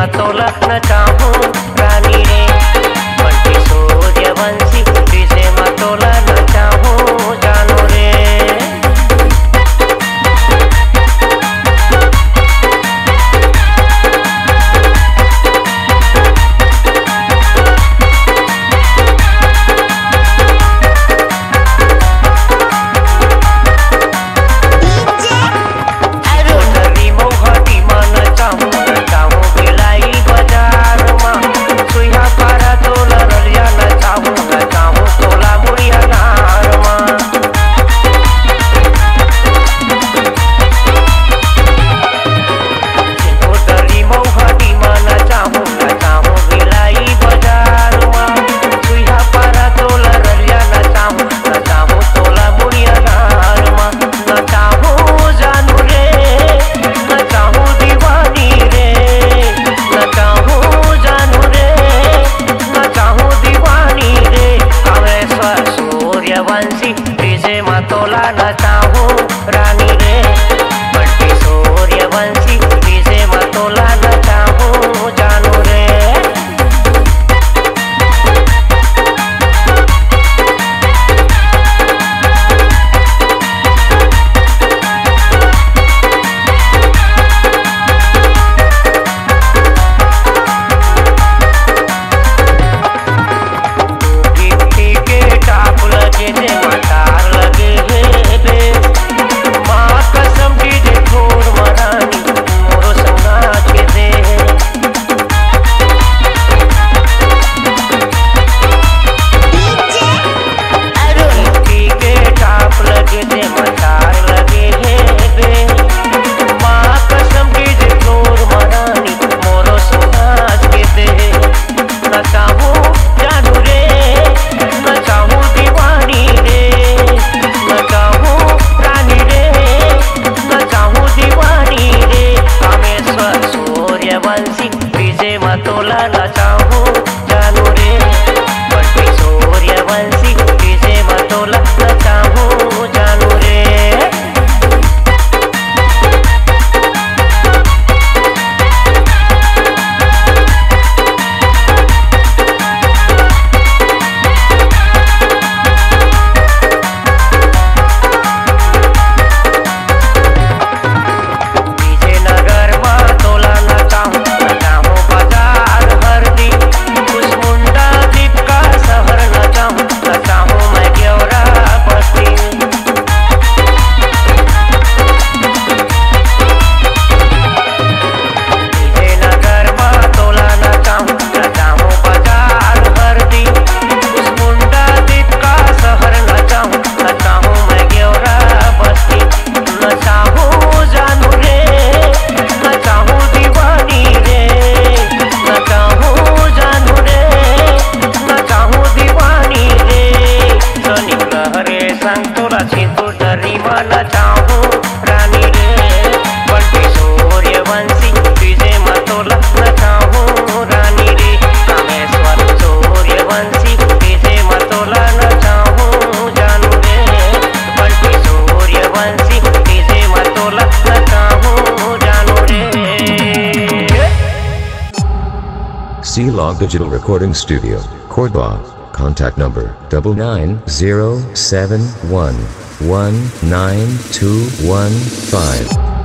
मतोला न चाहूं रानी रे, बंटी सूर्यवंशी तुझे मतोला न चाहूं जानू रे। सूर्यवंशी तुझे मतोला न चाहूं रानी रे, बंटी सूर्यवंशी तुझे मतोला न चाहूं जानू रे। सूर्यवंशी तुझे मतोला न चाहूं जानू रे, बंटी सूर्यवंशी तुझे मतोला न चाहूं जानू रे। न चाहूं रानी रे, बंटी सूर्यवंशी तुझे मतोला न चाहूं रानी रे, कामेश्वर सूर्यवंशी तुझे मतोला न चाहूं जानू रे, बंटी सूर्यवंशी तुझे मतोला न चाहूं जानू रे। C-Log Digital Recording Studio, Cordoba. Contact number 99071192115.